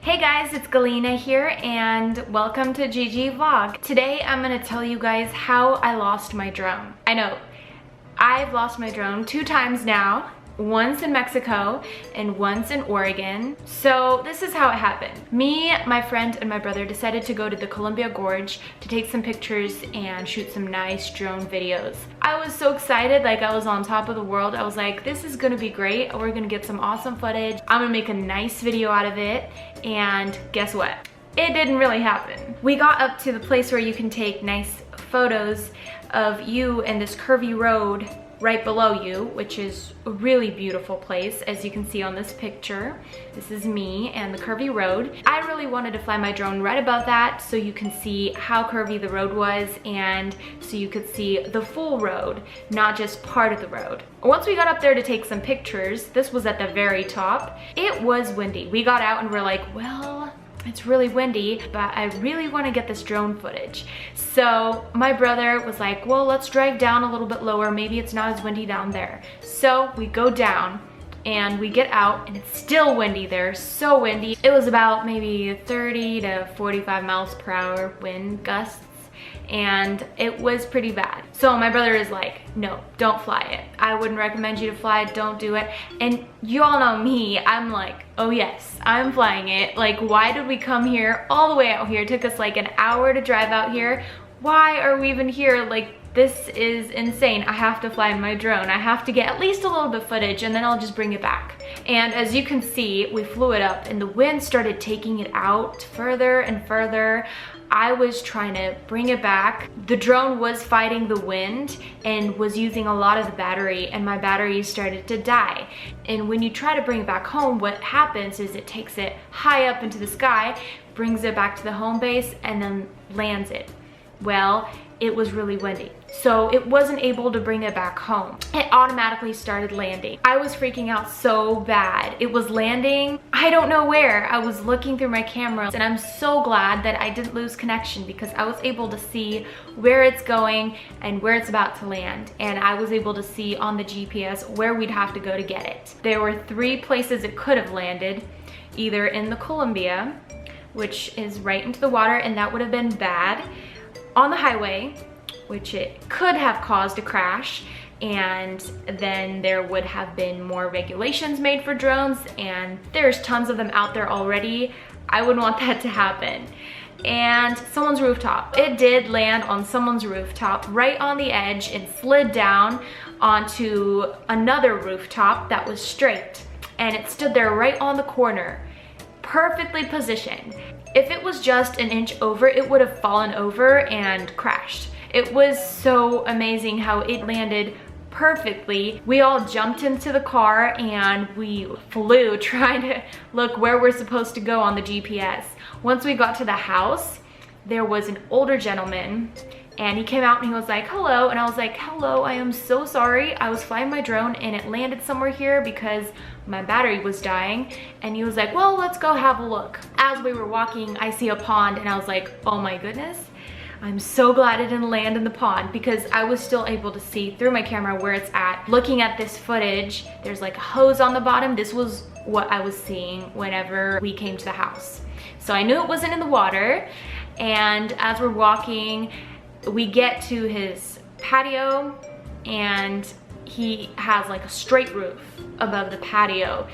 Hey guys, it's Galina here and welcome to GEGEVlog. Today I'm going to tell you guys how I lost my drone. I know, I've lost my drone 2 times now, once in Mexico and once in Oregon. So this is how it happened. Me, my friend, and my brother decided to go to the Columbia Gorge to take some pictures and shoot some nice drone videos. I was so excited, like I was on top of the world. I was like, this is gonna be great. We're gonna get some awesome footage. I'm gonna make a nice video out of it. And guess what? It didn't really happen. We got up to the place where you can take nice photos of you and this curvy road right below you, which is a really beautiful place, as you can see on this picture. This is me and the curvy road. I really wanted to fly my drone right above that so you can see how curvy the road was and so you could see the full road, not just part of the road. Once we got up there to take some pictures, this was at the very top, it was windy. We got out and we're like, well, it's really windy, but I really want to get this drone footage. So my brother was like, well, let's drive down a little bit lower. Maybe it's not as windy down there. So we go down and we get out and it's still windy there, so windy. It was about maybe 30 to 45 miles per hour wind gusts, and it was pretty bad. So my brother is like, no, don't fly it. I wouldn't recommend you to fly it, don't do it. And you all know me, I'm like, oh yes, I'm flying it. Like, why did we come here, all the way out here? It took us like an hour to drive out here. Why are we even here? Like, this is insane. I have to fly my drone. I have to get at least a little bit of footage and then I'll just bring it back. And as you can see, we flew it up and the wind started taking it out further and further. I was trying to bring it back. The drone was fighting the wind and was using a lot of the battery, and my battery started to die. And when you try to bring it back home, what happens is it takes it high up into the sky, brings it back to the home base, and then lands it. Well, it was really windy, so it wasn't able to bring it back home. It automatically started landing. I was freaking out so bad. It was landing, I don't know where. I was looking through my camera, and I'm so glad that I didn't lose connection because I was able to see where it's going and where it's about to land. And I was able to see on the GPS where we'd have to go to get it. There were 3 places it could have landed, either in the Columbia, which is right into the water, and that would have been bad, on the highway, which it could have caused a crash, and then there would have been more regulations made for drones, and there's tons of them out there already. I wouldn't want that to happen. And someone's rooftop. It did land on someone's rooftop right on the edge and slid down onto another rooftop that was straight, and it stood there right on the corner, perfectly positioned. If it was just an inch over, it would have fallen over and crashed. It was so amazing how it landed perfectly. We all jumped into the car and we flew trying to look where we're supposed to go on the GPS. Once we got to the house, there was an older gentleman and he came out and he was like, hello. And I was like, hello, I am so sorry. I was flying my drone and it landed somewhere here because my battery was dying. And he was like, well, let's go have a look. As we were walking, I see a pond and I was like, oh my goodness. I'm so glad it didn't land in the pond because I was still able to see through my camera where it's at. Looking at this footage, there's like a hose on the bottom. This was what I was seeing whenever we came to the house. So I knew it wasn't in the water. And as we're walking, we get to his patio and he has like a straight roof above the patio.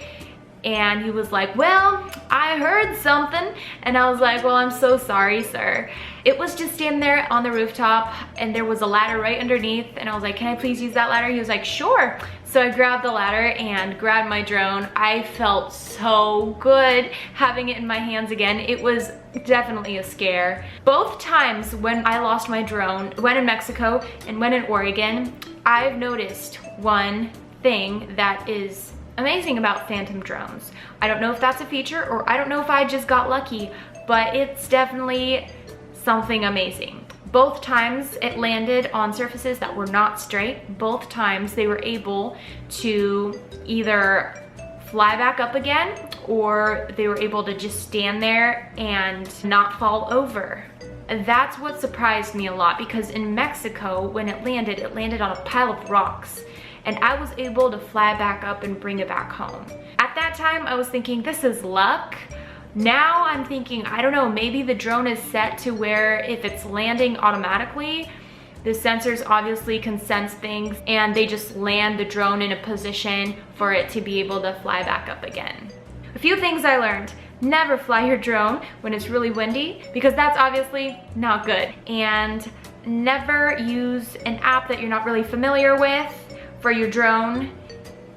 And he was like, well, I heard something. And I was like, well, I'm so sorry, sir. It was just standing there on the rooftop and there was a ladder right underneath. And I was like, can I please use that ladder? He was like, sure. So I grabbed the ladder and grabbed my drone. I felt so good having it in my hands again. It was definitely a scare. Both times when I lost my drone, when in Mexico and when in Oregon, I've noticed one thing that is amazing about phantom drones. I don't know if that's a feature or I don't know if I just got lucky, but it's definitely something amazing. Both times it landed on surfaces that were not straight. Both times they were able to either fly back up again or they were able to just stand there and not fall over. That's what surprised me a lot because in Mexico, when it landed on a pile of rocks. And I was able to fly back up and bring it back home. At that time, I was thinking, this is luck. Now I'm thinking, I don't know, maybe the drone is set to where if it's landing automatically, the sensors obviously can sense things and they just land the drone in a position for it to be able to fly back up again. A few things I learned. Never fly your drone when it's really windy because that's obviously not good. And never use an app that you're not really familiar with for your drone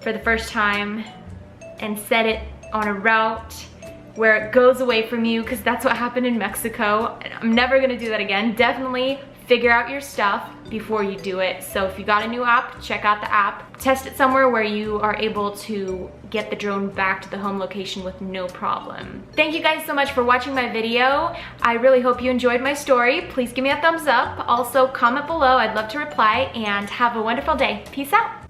for the first time and set it on a route where it goes away from you, because that's what happened in Mexico. I'm never gonna do that again. Definitely figure out your stuff before you do it. So if you got a new app, check out the app. Test it somewhere where you are able to get the drone back to the home location with no problem. Thank you guys so much for watching my video. I really hope you enjoyed my story. Please give me a thumbs up. Also comment below, I'd love to reply, and have a wonderful day. Peace out.